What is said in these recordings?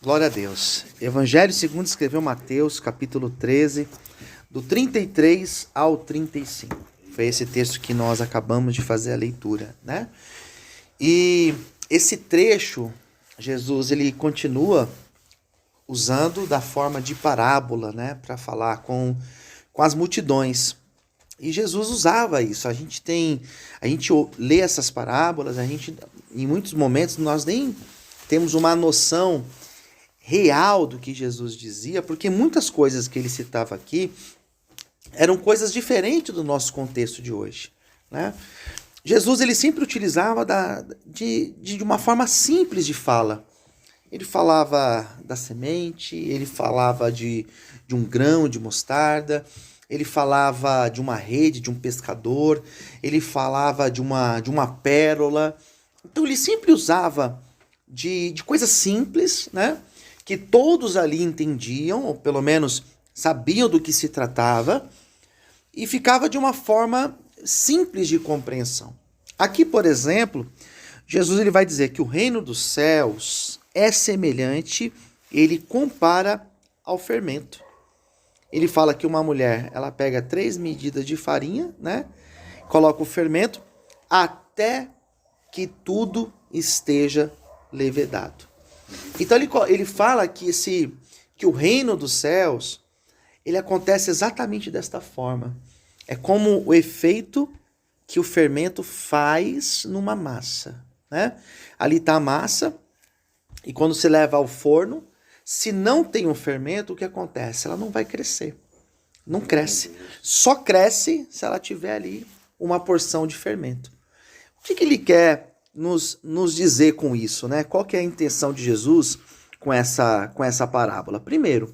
Glória a Deus. Evangelho segundo escreveu Mateus, capítulo 13, do 33 ao 35. Foi esse texto que nós acabamos de fazer a leitura, né? E esse trecho, Jesus, ele continua usando da forma de parábola, né? Para falar com as multidões. E Jesus usava isso. A gente lê essas parábolas, em muitos momentos, nós nem temos uma noção real do que Jesus dizia, porque muitas coisas que ele citava aqui eram coisas diferentes do nosso contexto de hoje, né? Jesus ele sempre utilizava de uma forma simples de fala. Ele falava da semente, ele falava de um grão de mostarda, ele falava de uma rede, de um pescador, ele falava de uma pérola. Então ele sempre usava de coisas simples, né? Que todos ali entendiam, ou pelo menos sabiam do que se tratava, e ficava de uma forma simples de compreensão. Aqui, por exemplo, Jesus ele vai dizer que o reino dos céus é semelhante, ele compara ao fermento. Ele fala que uma mulher, ela pega 3 medidas de farinha, né? Coloca o fermento até que tudo esteja levedado. Então ele fala que o reino dos céus, ele acontece exatamente desta forma. É como o efeito que o fermento faz numa massa, né? Ali está a massa, e quando se leva ao forno, se não tem um fermento, o que acontece? Ela não vai crescer. Não cresce. Só cresce se ela tiver ali uma porção de fermento. O que ele quer nos dizer com isso, né? Qual que é a intenção de Jesus com essa parábola? Primeiro,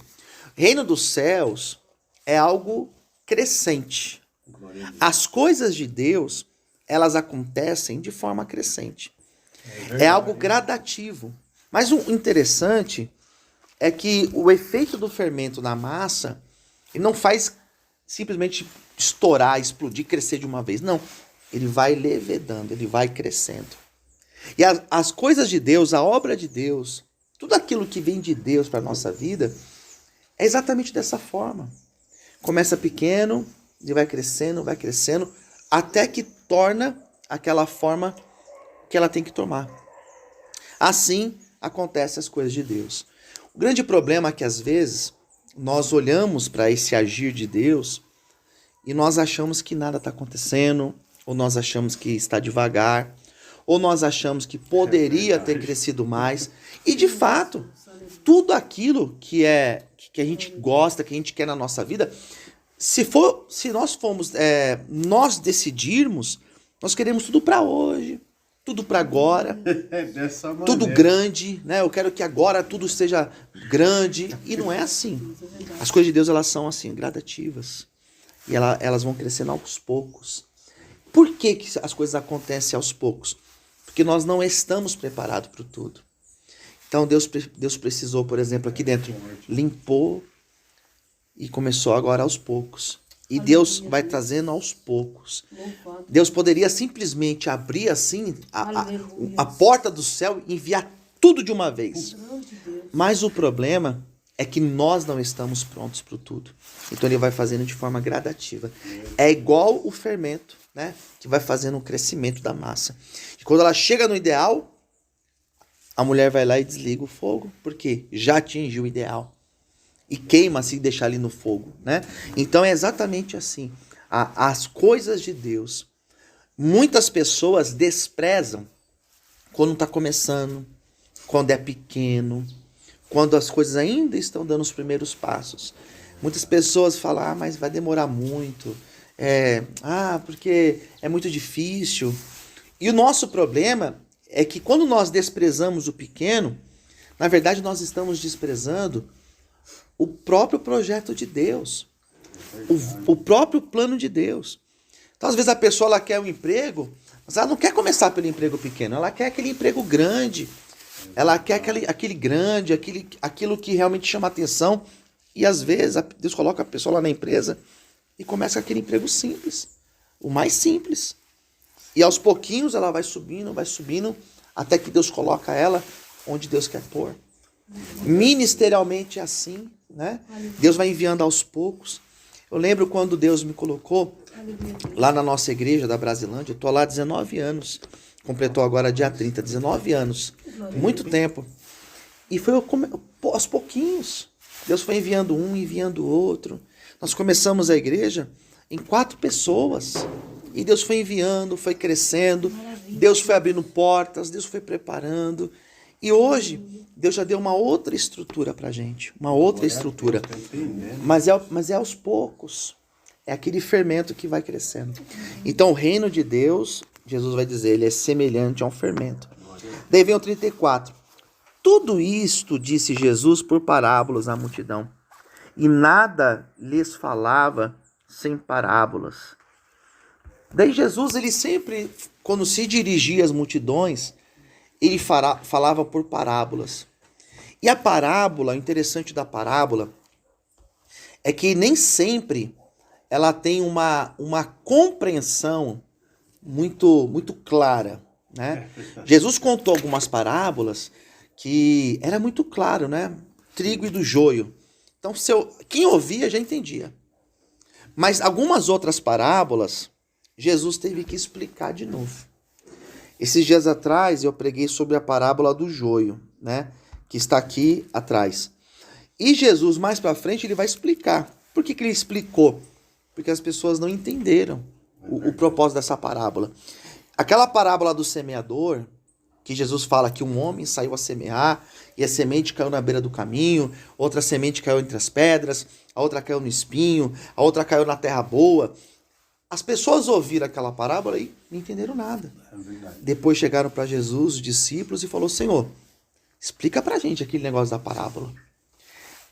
reino dos céus é algo crescente. As coisas de Deus, elas acontecem de forma crescente. É algo gradativo. Mas o interessante é que o efeito do fermento na massa, ele não faz simplesmente estourar, explodir, crescer de uma vez. Não, ele vai levedando, ele vai crescendo. E as coisas de Deus, a obra de Deus, tudo aquilo que vem de Deus para a nossa vida, é exatamente dessa forma. Começa pequeno, e vai crescendo, até que torna aquela forma que ela tem que tomar. Assim acontecem as coisas de Deus. O grande problema é que às vezes nós olhamos para esse agir de Deus e nós achamos que nada está acontecendo, ou nós achamos que está devagar, ou nós achamos que poderia ter crescido mais. E de fato, tudo aquilo que a gente gosta, que a gente quer na nossa vida, se nós decidirmos, nós queremos tudo para hoje, tudo para agora, tudo grande, né? Eu quero que agora tudo seja grande, e não é assim. As coisas de Deus, elas são assim, gradativas, e elas vão crescendo aos poucos. Por que as coisas acontecem aos poucos? Porque nós não estamos preparados para tudo. Então Deus precisou, por exemplo, aqui dentro, limpou e começou agora aos poucos. E Deus vai trazendo aos poucos. Deus poderia simplesmente abrir assim a porta do céu e enviar tudo de uma vez. Mas o problema é que nós não estamos prontos para tudo. Então ele vai fazendo de forma gradativa. É igual o fermento, né? Que vai fazendo um crescimento da massa. E quando ela chega no ideal, a mulher vai lá e desliga o fogo, porque já atingiu o ideal. E queima se deixar ali no fogo, né? Então é exatamente assim. As coisas de Deus, muitas pessoas desprezam quando está começando, quando é pequeno, quando as coisas ainda estão dando os primeiros passos. Muitas pessoas falam, mas vai demorar muito. Porque é muito difícil. E o nosso problema é que quando nós desprezamos o pequeno, na verdade nós estamos desprezando o próprio projeto de Deus, o próprio plano de Deus. Então, às vezes a pessoa ela quer um emprego, mas ela não quer começar pelo emprego pequeno, ela quer aquele emprego grande, ela quer aquele grande, aquilo que realmente chama atenção. E às vezes Deus coloca a pessoa lá na empresa e começa aquele emprego simples, o mais simples. E aos pouquinhos ela vai subindo, até que Deus coloca ela onde Deus quer pôr. Ministerialmente é assim, né? Deus vai enviando aos poucos. Eu lembro quando Deus me colocou lá na nossa igreja da Brasilândia. Eu tô lá há 19 anos. Completou agora dia 30, 19 anos. Muito tempo. E foi aos pouquinhos. Deus foi enviando um, enviando outro. Nós começamos a igreja em 4 pessoas. E Deus foi enviando, foi crescendo. Deus foi abrindo portas, Deus foi preparando. E hoje, Deus já deu uma outra estrutura pra gente. Uma outra estrutura. Mas é aos poucos. É aquele fermento que vai crescendo. Então, o reino de Deus, Jesus vai dizer, ele é semelhante a um fermento. Daí vem o 34. Tudo isto disse Jesus por parábolas à multidão. E nada lhes falava sem parábolas. Daí Jesus, ele sempre, quando se dirigia às multidões, ele falava por parábolas. E a parábola, o interessante da parábola, é que nem sempre ela tem uma compreensão muito clara, né? Jesus contou algumas parábolas que era muito claro, né? Trigo e do joio. Então, quem ouvia já entendia. Mas algumas outras parábolas, Jesus teve que explicar de novo. Esses dias atrás eu preguei sobre a parábola do joio, né? Que está aqui atrás. E Jesus, mais para frente, ele vai explicar. Por que ele explicou? Porque as pessoas não entenderam o propósito dessa parábola. Aquela parábola do semeador, que Jesus fala que um homem saiu a semear, e a semente caiu na beira do caminho, outra semente caiu entre as pedras, a outra caiu no espinho, a outra caiu na terra boa. As pessoas ouviram aquela parábola e não entenderam nada. Depois chegaram para Jesus, os discípulos, e falou: Senhor, explica pra gente aquele negócio da parábola.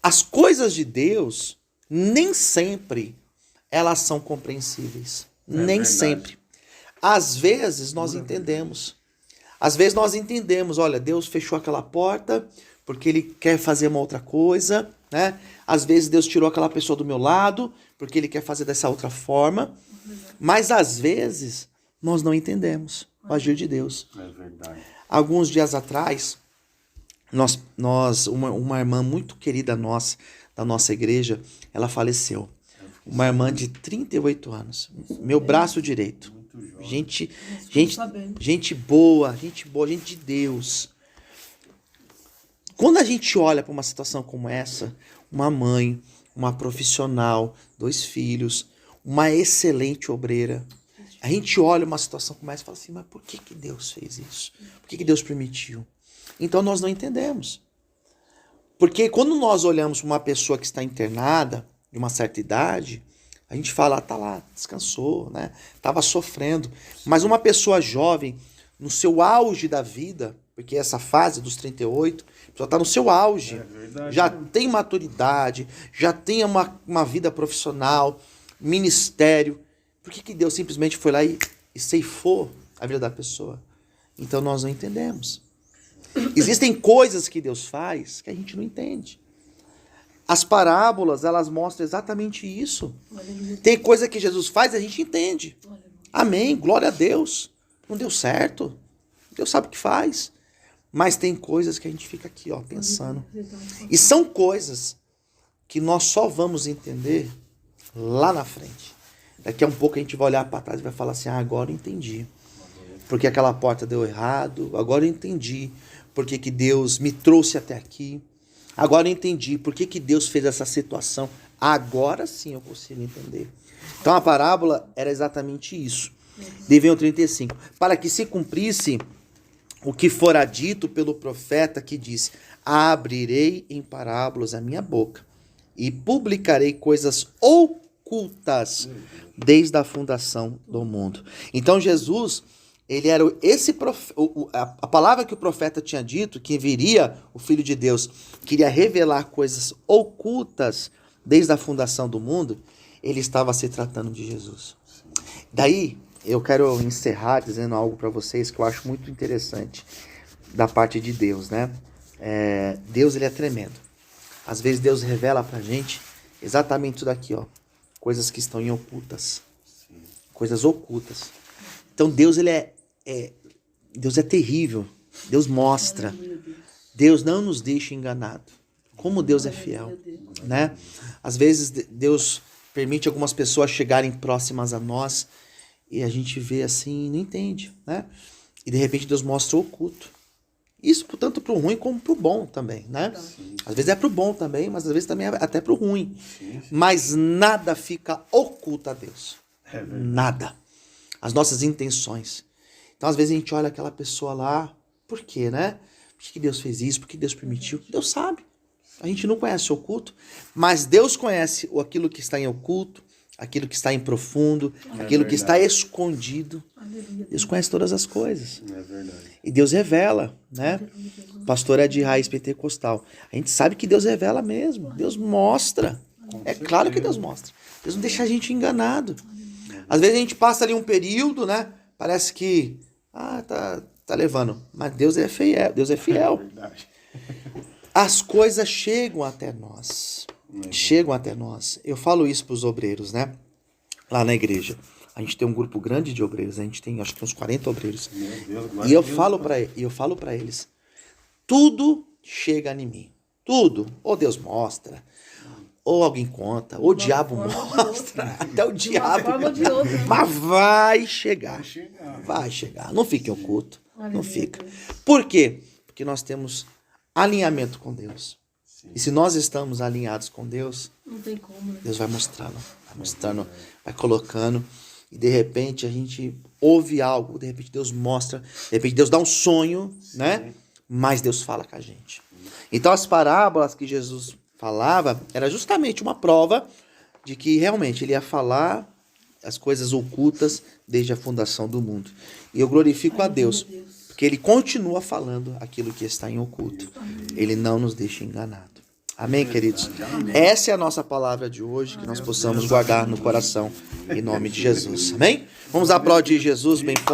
As coisas de Deus, nem sempre elas são compreensíveis. Nem sempre. Às vezes nós entendemos. Às vezes nós entendemos, olha, Deus fechou aquela porta porque Ele quer fazer uma outra coisa, né? Às vezes Deus tirou aquela pessoa do meu lado porque Ele quer fazer dessa outra forma. Mas às vezes nós não entendemos o agir de Deus. É verdade. Alguns dias atrás, uma irmã muito querida nossa, da nossa igreja, ela faleceu. Uma irmã de 38 anos, meu braço direito. Gente boa, gente de Deus. Quando a gente olha para uma situação como essa, uma mãe, uma profissional, 2 filhos, uma excelente obreira, a gente olha uma situação como essa e fala assim, mas por que Deus fez isso? Por que Deus permitiu? Então nós não entendemos. Porque quando nós olhamos para uma pessoa que está internada, de uma certa idade, a gente fala, tá lá, descansou, né? Tava sofrendo. Mas uma pessoa jovem, no seu auge da vida, porque essa fase dos 38, a pessoa tá no seu auge, já tem maturidade, já tem uma vida profissional, ministério. Por que Deus simplesmente foi lá e ceifou a vida da pessoa? Então nós não entendemos. Existem coisas que Deus faz que a gente não entende. As parábolas, elas mostram exatamente isso. Tem coisa que Jesus faz e a gente entende. Amém, glória a Deus. Não deu certo. Deus sabe o que faz. Mas tem coisas que a gente fica aqui, ó, pensando. E são coisas que nós só vamos entender lá na frente. Daqui a um pouco a gente vai olhar para trás e vai falar assim, agora eu entendi. Porque aquela porta deu errado. Agora eu entendi porque que Deus me trouxe até aqui. Agora eu entendi por que Deus fez essa situação. Agora sim eu consigo entender. Então a parábola era exatamente isso. Daí vem o 35. Para que se cumprisse o que fora dito pelo profeta que disse, abrirei em parábolas a minha boca e publicarei coisas ocultas desde a fundação do mundo. Então Jesus, ele era a palavra que o profeta tinha dito, que viria o Filho de Deus, queria revelar coisas ocultas desde a fundação do mundo, ele estava se tratando de Jesus. Daí, eu quero encerrar dizendo algo para vocês que eu acho muito interessante da parte de Deus, né? Deus, ele é tremendo. Às vezes Deus revela pra gente exatamente tudo aqui, ó. Coisas que estão em ocultas. Coisas ocultas. Então Deus, Deus é terrível. Deus mostra. Deus não nos deixa enganado. Como Deus é fiel, né? Às vezes Deus permite algumas pessoas chegarem próximas a nós e a gente vê assim e não entende, né? E de repente Deus mostra o oculto. Isso tanto para o ruim como para o bom também, né? Às vezes é para o bom também, mas às vezes também é até para o ruim. Mas nada fica oculto a Deus. Nada. As nossas intenções. Então às vezes a gente olha aquela pessoa lá, por quê, né? Por que Deus fez isso? Por que Deus permitiu? Deus sabe. A gente não conhece o oculto, mas Deus conhece aquilo que está em oculto, aquilo que está em profundo, aquilo que está escondido. Deus conhece todas as coisas. É verdade. E Deus revela, né? O pastor é de raiz pentecostal. A gente sabe que Deus revela mesmo. Deus mostra. É claro que Deus mostra. Deus não deixa a gente enganado. Às vezes a gente passa ali um período, né? Parece que tá levando. Mas Deus é fiel. Deus é fiel. É verdade. As coisas chegam até nós. Chegam até nós. Eu falo isso para os obreiros, né? Lá na igreja. A gente tem um grupo grande de obreiros. A gente tem, acho que uns 40 obreiros. Meu Deus, E eu falo para eles. Tudo chega em mim. Tudo. Ou Deus mostra. Ou alguém conta. Ou o diabo mostra. Até o diabo. Mas vai chegar. Vai chegar. Não fique oculto. Não fica. Por quê? Porque nós temos alinhamento com Deus. Sim. E se nós estamos alinhados com Deus, não tem como, né? Deus vai mostrando, vai colocando, e de repente a gente ouve algo, de repente Deus mostra, de repente Deus dá um sonho, sim, né? Mas Deus fala com a gente. Então as parábolas que Jesus falava era justamente uma prova de que realmente ele ia falar as coisas ocultas desde a fundação do mundo. E eu glorifico a Deus. Porque ele continua falando aquilo que está em oculto. Ele não nos deixa enganado. Amém, queridos? Essa é a nossa palavra de hoje, que nós possamos guardar no coração, em nome de Jesus. Amém? Vamos aplaudir Jesus bem forte.